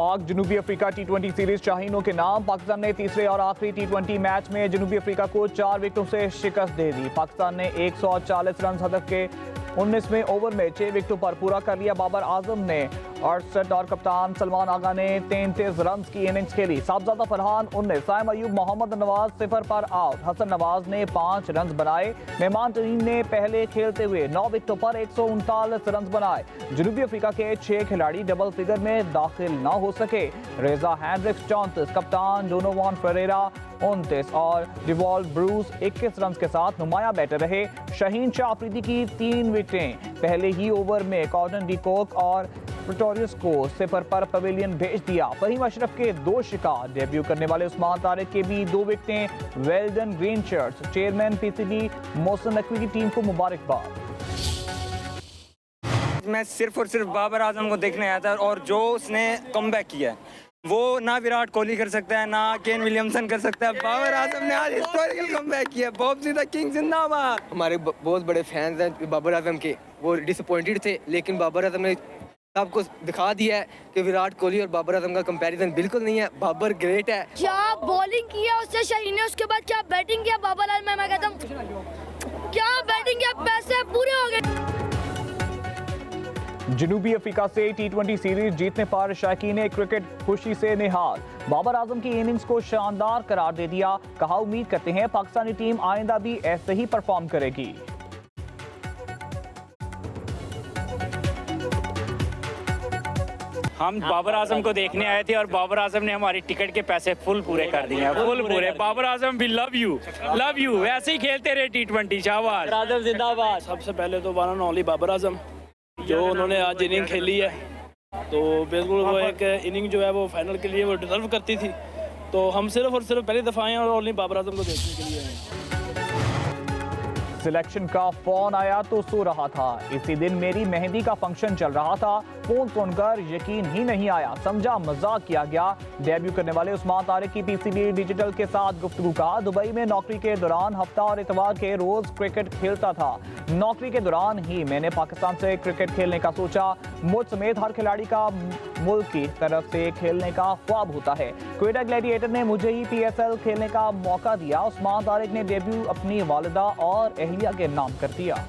पाक जनूबी अफ्रीका टी20 सीरीज शाहीनों के नाम। पाकिस्तान ने तीसरे और आखिरी टी20 मैच में जनूबी अफ्रीका को 4 विकेटों से शिकस्त दे दी। पाकिस्तान ने 140 रन हदफ के 19वें ओवर में 6 विकेटों पर पूरा कर लिया। बाबर आजम ने 68 और कप्तान सलमान आगा ने 33 रन की इनिंग्स खेली। साहबजादा फरहान 19, साइम अयूब, मोहम्मद नवाज 0 पर आउट। हसन नवाज ने 5 रन बनाए। मेहमान टीम ने पहले खेलते हुए 9 विकेटों पर 139 रन बनाए। जनूबी अफ्रीका के 6 खिलाड़ी डबल फिगर में दाखिल न हो सके। रेजा हैंड्रिक्स 34, कप्तान डोनोवान फेरेरा 29 और डिवॉल्ट ब्रूस 21 रन के साथ नुमाया बैटर रहे। शाहीन शाह अफरीदी की 3 विकेटें पहले ही ओवर में कॉटन डी कोक और प्रिटोरियस को 0 पर पवेलियन भेज दिया। फहीम अशरफ के 2 शिकार। डेब्यू करने वाले उस्मान तारिक के भी 2 विकेटें। Well done green shirts. Chairman PCB Mohsin Naqvi की टीम को मुबारकबाद। मैं सिर्फ और सिर्फ बाबर आजम को देखने आया था और जो उसने कमबैक किया है वो ना विराट कोहली कर सकता है ना केन विलियमसन कर सकता है। बाबर आजम ने आज हिस्टोरिकल कमबैक किया। बॉब द किंग जिंदाबाद। हमारे बहुत बड़े फैंस हैं बाबर आजम के, वो डिसअपॉइंटेड थे, लेकिन बाबर आजम ने सबको दिखा दिया है कि विराट कोहली और बाबर आजम का कंपैरिजन बिल्कुल नहीं है। बाबर ग्रेट है। क्या बॉलिंग किया उससे शाहीन ने, उसके बाद क्या बैटिंग किया बाबर आजम। मैं कहता हूँ क्या बैटिंग किया, पैसे पूरे हो गए। जनूबी अफ्रीका से टी20 सीरीज जीतने पर शायकीन क्रिकेट खुशी से निहाल। बाबर आजम की इनिंग्स को शानदार करार दे दिया। कहा उम्मीद करते हैं पाकिस्तानी टीम आइंदा भी ऐसे ही परफॉर्म करेगी। हम बाबर आजम को देखने आए थे और बाबर आजम ने हमारी टिकट के पैसे फुल पूरे कर दिए हैं, फुल पूरे। बाबर आजम भी लव यू ऐसे ही खेलते रहे टी20। शाबाश आजम जिंदाबाद। सबसे पहले तो one and only Babar Azam जो उन्होंने आज इनिंग खेली है, तो बिल्कुल वो एक इनिंग जो है वो फाइनल के लिए वो डिजर्व करती थी। तो हम सिर्फ और सिर्फ पहली दफ़ा आए और ओनली बाबर आजम को देखने के लिए आए। सिलेक्शन का फोन आया तो सो रहा था। इसी दिन मेरी मेहंदी का फंक्शन चल रहा था। फोन सुनकर यकीन ही नहीं आया, समझा मजाक किया गया। डेब्यू करने वाले उस्मान तारिक की पीसीबी डिजिटल के साथ गुफ्तगू का। दुबई में नौकरी के दौरान हफ्ता और इतवार के रोज क्रिकेट खेलता था। नौकरी के दौरान ही मैंने पाकिस्तान से क्रिकेट खेलने का सोचा। मुझ समेत हर खिलाड़ी का मुल्क की तरफ से खेलने का ख्वाब होता है। क्वेटा ग्लैडिएटर ने मुझे ही PSL खेलने का मौका दिया। उस्मान तारिक ने डेब्यू अपनी वालिदा और अहलिया के नाम कर दिया।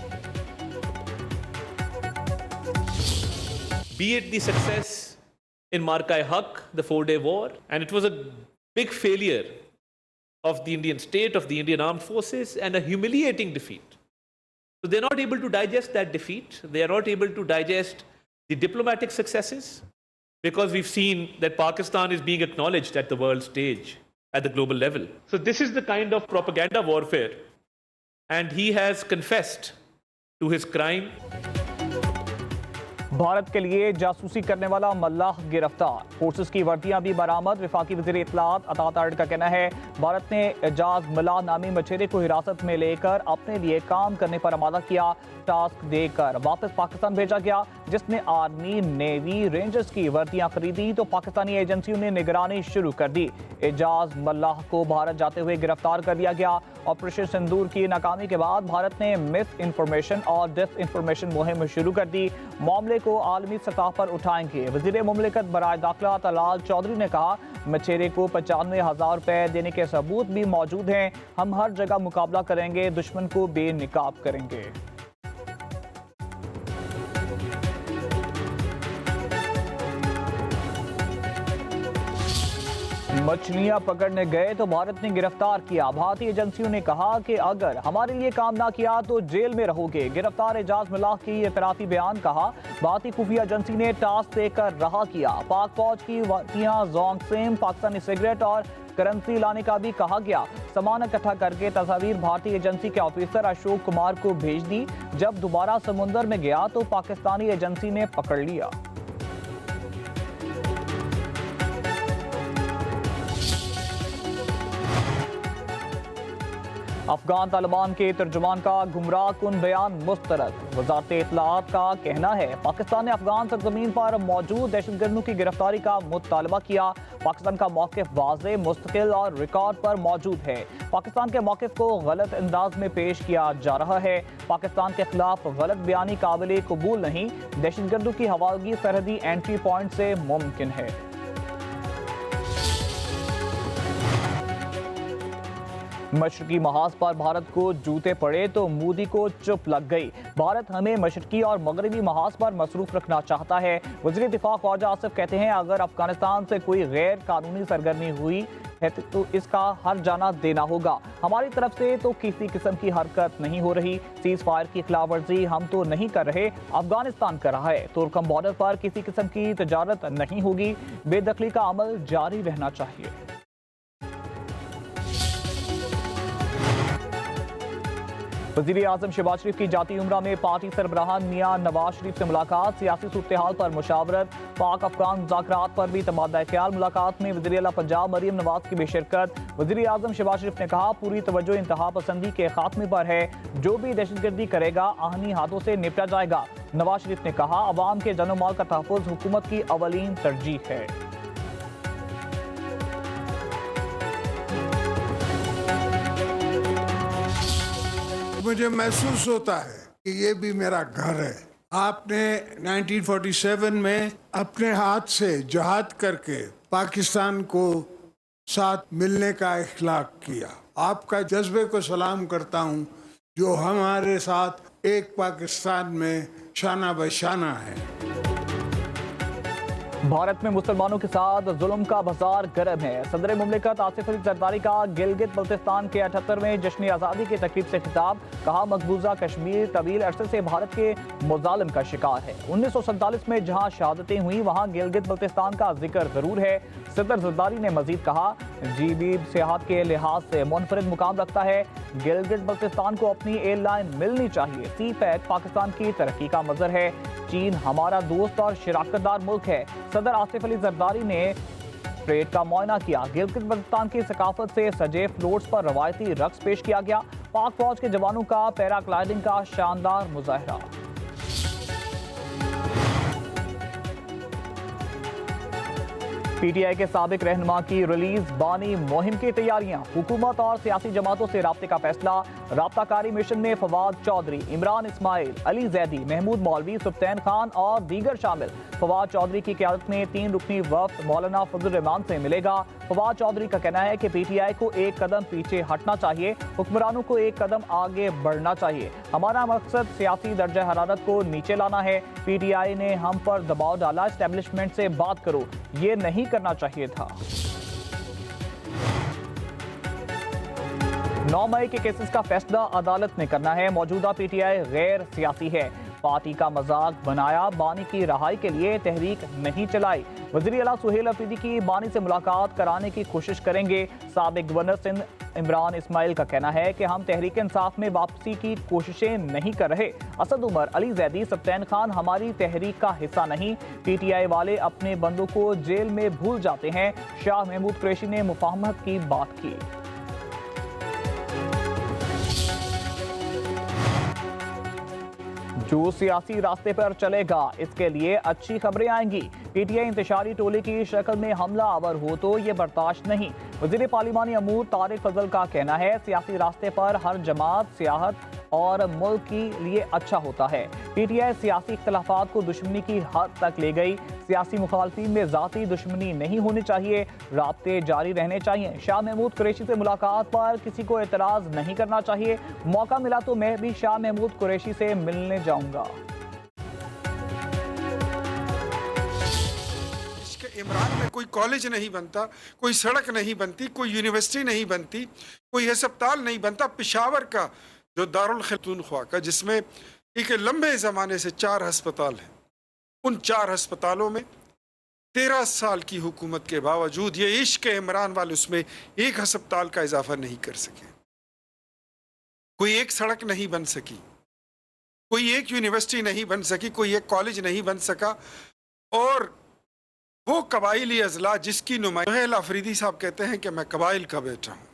Be it the success in Marka-e-Haq, the 4-day war, and it was a big failure of the Indian state, of the Indian armed forces, and a humiliating defeat. So they're not able to digest that defeat. They are not able to digest the diplomatic successes, because we've seen that Pakistan is being acknowledged at the world stage, at the global level. So this is the kind of propaganda warfare, and he has confessed to his crime. Bharat के लिए जासूसी करने वाला मल्लाह गिरफ्तार। Forces की वर्दियां भी बरामद। वफाकी वज़ीर इत्तलात अता तारिक का कहना है भारत ने एजाज मल्लाह नामी मछेरे को हिरासत में लेकर अपने लिए काम करने पर आमादा किया। टास्क देकर वापस पाकिस्तान भेजा गया। जिसने आर्मी, नेवी, रेंजर्स की वर्दियां खरीदी तो पाकिस्तानी एजेंसियों ने निगरानी शुरू कर दी। एजाज मल्लाह को भारत जाते हुए गिरफ्तार कर लिया गया। ऑपरेशन सिंदूर की नाकामी के बाद भारत ने मिस इंफॉर्मेशन और डिस इंफॉर्मेशन मुहिम शुरू कर दी। मामले को आलमी सतह पर उठाएंगे। वज़ीर मुमलिकत बराए दाखिला तलाल चौधरी ने कहा मछेरे को 95,000 रुपए देने के सबूत भी मौजूद हैं। हम हर जगह मुकाबला करेंगे, दुश्मन को बेनकाब करेंगे। मछलियां पकड़ने गए तो भारत ने गिरफ्तार किया। भारतीय एजेंसियों ने कहा कि अगर हमारे लिए काम ना किया तो जेल में रहोगे। गिरफ्तार एजाज मल्लाह की एतराफी बयान। कहा भारतीय खुफिया एजेंसी ने टास्क देकर रहा किया। पाक फौज की वर्दियां, जोंग सेम, पाकिस्तानी सिगरेट और करेंसी लाने का भी कहा गया। सामान इकट्ठा करके तस्वीर भारतीय एजेंसी के ऑफिसर अशोक कुमार को भेज दी। जब दोबारा समुंदर में गया तो पाकिस्तानी एजेंसी ने पकड़ लिया। अफगान तालिबान के तर्जुमान का गुमराह कुन बयान मुस्तरद। वजारत इत्तलाआत का कहना है पाकिस्तान ने अफगान सरजमीन पर मौजूद दहशतगर्दों की गिरफ्तारी का मुतालबा किया। पाकिस्तान का मौक़िफ़ वाज़ेह, मुस्तकिल और रिकॉर्ड पर मौजूद है। पाकिस्तान के मौक़िफ़ को गलत अंदाज में पेश किया जा रहा है। पाकिस्तान के खिलाफ गलत बयानी काबिल कबूल नहीं। दहशतगर्दों की हवालगी सरहदी एंट्री पॉइंट से मुमकिन है। मशरकी महाज पर भारत को जूते पड़े तो मोदी को चुप लग गई। भारत हमें मशरकी और मगरबी महाज पर मसरूफ रखना चाहता है। वज़ीर दिफा ख्वाजा आसिफ कहते हैं, अगर अफगानिस्तान से कोई गैर कानूनी सरगर्मी हुई है तो इसका हर जाना देना होगा। हमारी तरफ से तो किसी किस्म की हरकत नहीं हो रही। सीज फायर की खिलाफ वर्जी हम तो नहीं कर रहे, अफगानिस्तान कर रहा है। तुर्कम बॉर्डर पर किसी किस्म की तजारत नहीं होगी। बेदखली का अमल जारी रहना चाहिए। वज़ीर आज़म शहबाज शरीफ की जाती उम्रा में पार्टी सरबराहान मियां नवाज शरीफ से मुलाकात। सियासी सूरत-ए-हाल पर मुशावरत। पाक अफगान मुज़ाकरात पर भी तबादला ख्याल। मुलाकात में वज़ीर आला पंजाब मरीम नवाज की भी शिरकत। वज़ीर आज़म शहबाज शरीफ ने कहा, पूरी तवज्जो इंतहा पसंदी के खात्मे पर है। जो भी दहशतगर्दी करेगा आहनी हाथों से निपटा जाएगा। नवाज शरीफ ने कहा, अवाम के जान माल का तहफ़्फ़ुज़ हुकूमत की अवलीन तरजीह है। मुझे महसूस होता है कि ये भी मेरा घर है। आपने 1947 में अपने हाथ से जहाद करके पाकिस्तान को साथ मिलने का इखलाक किया। आपका जज्बे को सलाम करता हूँ, जो हमारे साथ एक पाकिस्तान में शाना बशाना है। भारत में मुसलमानों के साथ जुल्म का बाजार गर्म है। सदर मुमलिकत आसिफ अली जरदारी का गिलगित बल्तिस्तान के 78वें जश्न आज़ादी की तकरीब से खिताब। कहा, मकबूजा कश्मीर तवील अरसे से भारत के मुजालिम का शिकार है। 1947 में जहां शहादतें हुई वहां गिलगित बल्तिस्तान का जिक्र जरूर है। सदर जरदारी ने मजीद कहा, जीबी सियाहत के लिहाज से मुनफरिद मुकाम रखता है। गिलगित बल्तिस्तान को अपनी एयरलाइन मिलनी चाहिए। सी पैक पाकिस्तान की तरक्की का मजर है। चीन हमारा दोस्त और शराकतदार मुल्क है। सदर आसिफ अली जरदारी ने परेड का मुआयना किया। गिलगित बल्तिस्तान की सकाफत से सजे फ्लोट्स पर रवायती रक्स पेश किया गया। पाक फौज के जवानों का पैराग्लाइडिंग का शानदार मुजाहरा। पीटीआई के साबिक रहनुमा की रिलीज बानी मुहिम की तैयारियां। हुकूमत और सियासी जमातों से राब्ते का फैसला। राब्ताकारी मिशन में फवाद चौधरी, इमरान इस्माइल, अली जैदी, महमूद मौलवी, सुल्तान खान और दीगर शामिल। फवाद चौधरी की क़यादत में 3 रुकनी वफ़द मौलाना फजल रहमान से मिलेगा। फवाद चौधरी का कहना है कि पीटीआई को एक कदम पीछे हटना चाहिए, हुक्मरानों को एक कदम आगे बढ़ना चाहिए। हमारा मकसद सियासी दर्जा हरारत को नीचे लाना है। पीटीआई ने हम पर दबाव डाला, एस्टेब्लिशमेंट से बात करो, ये नहीं करना चाहिए था। 9 मई के केसेस का फैसला अदालत ने करना है। मौजूदा पीटीआई गैर सियासी है। पार्टी का मजाक बनाया, बानी की रहाई के लिए तहरीक नहीं चलाई। वज़ीर आला सुहेल अफरीदी की बानी से मुलाकात कराने की कोशिश करेंगे। साबिक गवर्नर सिंध इमरान इस्माइल का कहना है कि हम तहरीक इंसाफ में वापसी की कोशिशें नहीं कर रहे। असद उमर, अली जैदी, सुल्तान खान हमारी तहरीक का हिस्सा नहीं। पीटीआई वाले अपने बंदों को जेल में भूल जाते हैं। शाह महमूद कुरैशी ने मुफाहमत की बात की। जो सियासी रास्ते पर चलेगा, इसके लिए अच्छी खबरें आएंगी। पीटीआई इंतशारी टोले की शक्ल में हमला आवर हो तो ये बर्दाश्त नहीं। वज़ीर पार्लिमानी अमूर तारिक फजल का कहना है, सियासी रास्ते पर हर जमात सियाहत और मुल्क के लिए अच्छा होता है। पीटीआई सियासी इख्तलाफात को दुश्मनी की हद तक ले गई। सियासी मुखालफिन में ज़ाती दुश्मनी नहीं होनी चाहिए, राब्ते जारी रहने चाहिए। शाह महमूद कुरैशी से मुलाकात पर किसी को एतराज़ नहीं करना चाहिए। मौका मिला तो मैं भी शाह महमूद कुरैशी से मिलने जाऊंगा। इमरान में कोई कॉलेज नहीं बनता, कोई सड़क नहीं बनती, कोई यूनिवर्सिटी नहीं बनती, कोई अस्पताल नहीं बनता। पेशावर का जो दारुल खैतूनख्वा का, जिसमें एक लंबे ज़माने से 4 अस्पताल हैं, उन 4 अस्पतालों में 13 साल की हुकूमत के बावजूद ये इश्क इमरान वाले उसमें एक अस्पताल का इजाफा नहीं कर सके। कोई एक सड़क नहीं बन सकी, कोई एक यूनिवर्सिटी नहीं बन सकी, कोई एक कॉलेज नहीं बन सका। और वो कबाइली अजला जिसकी नुमाइंदगी सुहेल अफरीदी साहब कहते हैं कि मैं कबाइल का बेटा हूँ।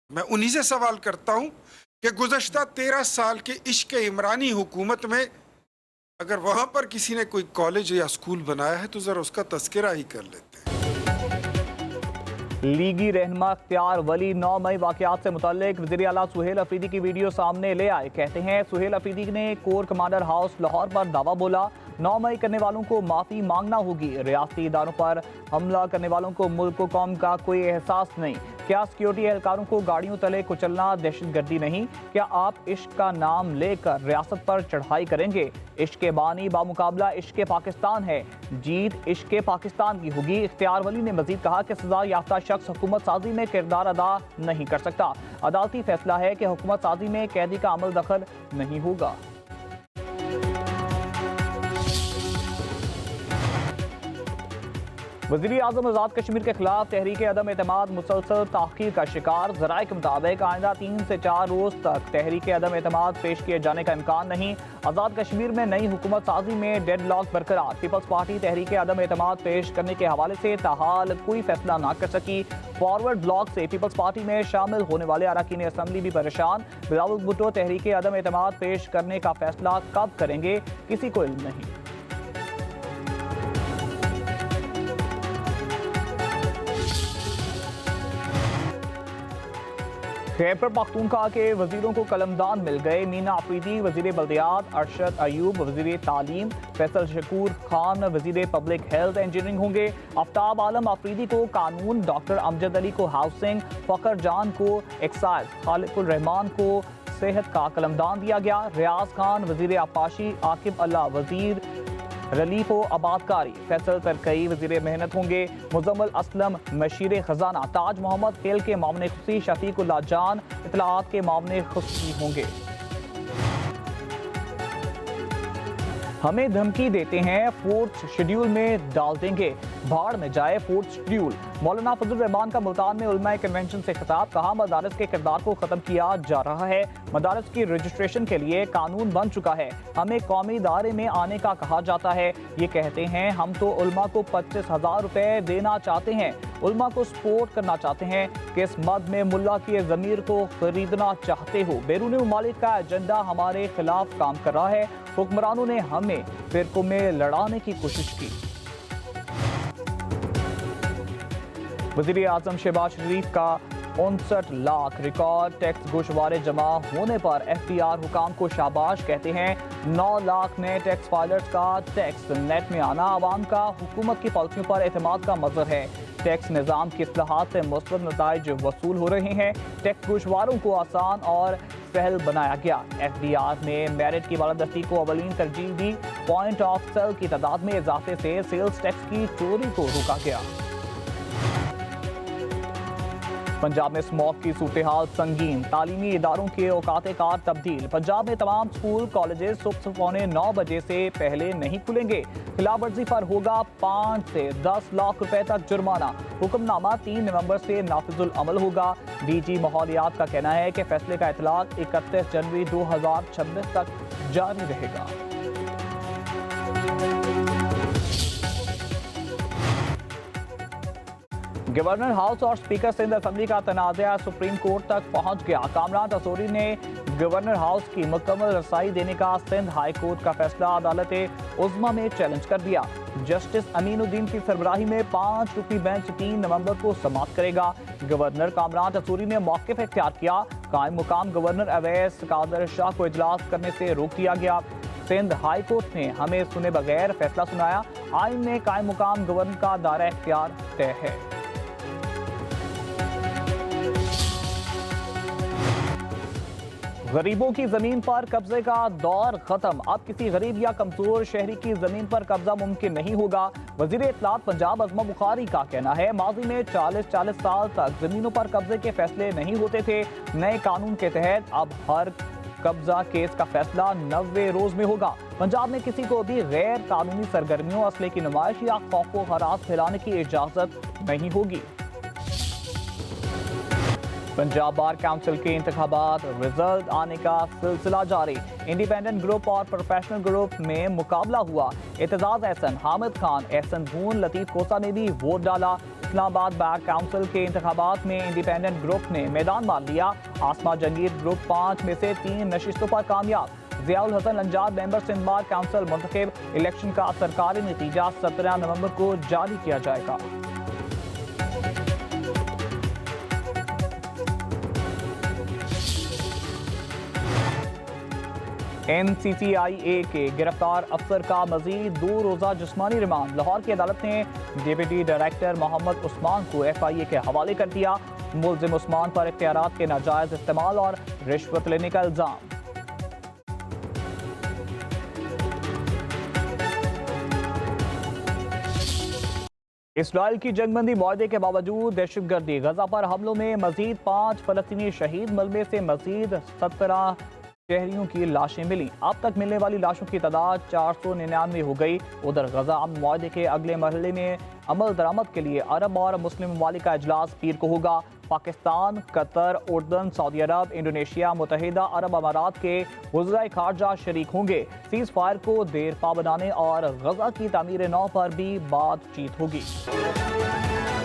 मैं उन्हीं से सवाल करता हूँ कि गुज़श्ता 13 साल के इश्क इमरानी हुकूमत में अगर वहाँ पर किसी ने कोई कॉलेज या स्कूल बनाया है तो ज़रा उसका तज़किरा ही कर लेते हैं। लीगी रहनुमा इख्तियार वली 9 मई वाक़यात से मुतल्लिक वज़ीर आला सुहेल अफरीदी की वीडियो सामने ले आए। कहते हैं, सुहेल अफरीदी ने कोर कमांडर हाउस लाहौर पर दावा बोला। 9 मई करने वालों को माफ़ी मांगना होगी। रियासती इदारों पर हमला करने वालों को मुल्क व कौम का कोई एहसास नहीं। क्या सिक्योरिटी एहलकारों को गाड़ियों तले कुचलना दहशतगर्दी नहीं? क्या आप इश्क का नाम लेकर रियासत पर चढ़ाई करेंगे? इश्क बानी बामुकाबला इश्क पाकिस्तान है, जीत इश्क पाकिस्तान की होगी। इख्तियार वली ने मजीद कहा कि सजा याफ्ता शख्स हुकूमत साजी में किरदार अदा नहीं कर सकता। अदालती फैसला है कि हुकूमत साजी में कैदी का अमल दखल नहीं होगा। वज़ीर आज़म आज़ाद कश्मीर के खिलाफ तहरीक अदम एतमाद मुसलसल ताख़ीर का शिकार। ज़राए के मुताबिक आइंदा 3 से 4 रोज़ तक तहरीक अदम एतमाद पेश किए जाने का इम्कान नहीं। आज़ाद कश्मीर में नई हुकूमत साजी में डेडलॉक बरकरार। पीपल्स पार्टी तहरीक अदम एतमाद पेश करने के हवाले से ताहाल कोई फैसला ना कर सकी। फॉरवर्ड ब्लॉक से पीपल्स पार्टी में शामिल होने वाले अरकान असम्बली भी परेशान। बिलावल भुट्टो तहरीक अदम एतमाद पेश करने का फैसला कब करेंगे, किसी को इल्म नहीं। खैबर पख्तूनख्वा के वजीरों को कलमदान मिल गए। मीना अफरीदी वजीर बल्दियात, अरशद अयूब वजीर तालीम, फैसल शकूर खान वजीर पब्लिक हेल्थ इंजीनियरिंग होंगे। आफ्ताब आलम अफरीदी को कानून, डॉक्टर अमजद अली को हाउसिंग, फखर जान को एक्साइज, खालिकुर रहमान को सेहत का कलमदान दिया गया। रियाज खान वजीर आपाशी, आकिब अल्लाह वजीर रलीफ व आबादकारी, फैसल तरकई वजीर मेहनत होंगे। मुजम्मल असलम मशीर खजाना, ताज मोहम्मद खेल के मामले खुशी, शफीकुल्लाह जान इतलाआत के मामले खुशी होंगे। हमें धमकी देते हैं, फोर्थ शेड्यूल में डाल देंगे, भाड़ में जाए फोर्थ शेड्यूल। मौलाना फजल रहमान का मुल्तान में उलमाए कन्वेंशन से खिताब। कहा मदारस के किरदार को खत्म किया जा रहा है। मदारस की रजिस्ट्रेशन के लिए कानून बन चुका है। हमें कौमी इदारे में आने का कहा जाता है। ये कहते हैं हम तो उलमा को 25,000 रुपए देना चाहते हैं, उलमा को सपोर्ट करना चाहते हैं। किस मद में मुल्ला की ज़मीर को खरीदना चाहते हो? बैरून ममालिक का एजेंडा हमारे खिलाफ काम कर रहा है। हुक्मरानों ने हमें फिरकों में लड़ाने की कोशिश की। वज़ीर आज़म शहबाज शरीफ का 59 लाख रिकॉर्ड टैक्स गोशवारे जमा होने पर FTR हुकाम को शाबाश कहते हैं। 9 लाख नए टैक्स फाइलर्स का टैक्स नेट में आना आवाम का हुकूमत की पॉलिसियों पर एतमाद का मज़हर है। टैक्स निज़ाम की इस्लाहात से मुस्बत नताइज वसूल हो रहे हैं। टैक्स गोशवारों को आसान और सहल बनाया गया। FDR ने मेरिट की बालादस्ती को अवलीन तरजीह दी। पॉइंट ऑफ सेल की तादाद में इजाफे से सेल्स टैक्स की चोरी को रोका गया। पंजाब में स्मॉग की सूरत हाल संगीन, तालीमी इदारों के औकात कार तब्दील। पंजाब में तमाम स्कूल कॉलेजेस सुबह 9:15 बजे से पहले नहीं खुलेंगे। खिलाफवर्जी पर होगा 5 से 10 लाख रुपए तक जुर्माना। हुक्मनामा 3 नवंबर से नाफिजुल अमल होगा। DG माहौलियात का कहना है कि फैसले का इतलाक 31 जनवरी 2026 तक जारी रहेगा। गवर्नर हाउस और स्पीकर सिंध असम्बली का तनाज़ा सुप्रीम कोर्ट तक पहुंच गया। कामरान तसूरी ने गवर्नर हाउस की मुकम्मल रसाई देने का सिंध हाई कोर्ट का फैसला अदालत उज़्मा में चैलेंज कर दिया। जस्टिस अमीनुद्दीन की सरबराही में 5 रुकनी बेंच 3 नवंबर को समाप्त करेगा। गवर्नर कामरान तसूरी ने मौक़िफ़ इख्तियार किया। कायम मुकाम गवर्नर अवैस कादर शाह को इजलास करने से रोक दिया गया। सिंध हाई कोर्ट ने हमें सुने बगैर फैसला सुनाया। आइन में कायम मुकाम गवर्नर का दायरा इख्तियार तय है। गरीबों की जमीन पर कब्जे का दौर खत्म। अब किसी गरीब या कमजोर शहरी की जमीन पर कब्जा मुमकिन नहीं होगा। वजीर इत्तलात पंजाब अज़मा बुखारी का कहना है माजी में 40 साल तक जमीनों पर कब्जे के फैसले नहीं होते थे। नए कानून के तहत अब हर कब्जा केस का फैसला 90 रोज में होगा। पंजाब में किसी को भी गैर कानूनी सरगर्मियों, असले की नुमाइश या खौफ व खराब फैलाने की इजाजत नहीं होगी। पंजाब बार काउंसिल के इंतखाबात रिजल्ट आने का सिलसिला जारी। इंडिपेंडेंट ग्रुप और प्रोफेशनल ग्रुप में मुकाबला हुआ। एतजाज एहसन, हामिद खान, एहसन भून, लतीफ कोसा ने भी वोट डाला। इस्लामाबाद बार काउंसिल के इंतखाबात में इंडिपेंडेंट ग्रुप ने मैदान मान लिया। आसमा जंगीर ग्रुप 5 में से 3 नशिस्तों पर कामयाब। Ziaul Hasan Lanjar member Sindh bar council मुंतखब। इलेक्शन का सरकारी नतीजा 17 नवंबर को जारी किया जाएगा। NCCIA के गिरफ्तार अफसर का मजीद 2 रोज़ा जिस्मानी रिमांड। लाहौर की अदालत ने डिप्टी डायरेक्टर मोहम्मद उस्मान को FIA के हवाले कर दिया। मुल्जिम उस्मान पर इख्तियारात के नाजायज इस्तेमाल और रिश्वत लेने का इल्जाम। इसराइल की जंगबंदी मुआहदे के बावजूद दहशतगर्दी, गजा पर हमलों में मजीद 5 फलस्तीनी शहीद, मलबे से मजीद 17 शहरियों की लाशें मिली। अब तक मिलने वाली लाशों की तादाद 499 हो गई। उधर गजा अमन मुआहदे के अगले मरहले में अमल दरामद के लिए अरब और मुस्लिम ममालिक का इजलास पीर को होगा। पाकिस्तान, कतर, उर्दन, सऊदी अरब, इंडोनेशिया, मुत्तहिदा अरब अमारात के वज़राए खारजा शरीक होंगे। सीज़ फायर को देर पा बनाने और गजा की तामीर नौ पर भी बातचीत होगी।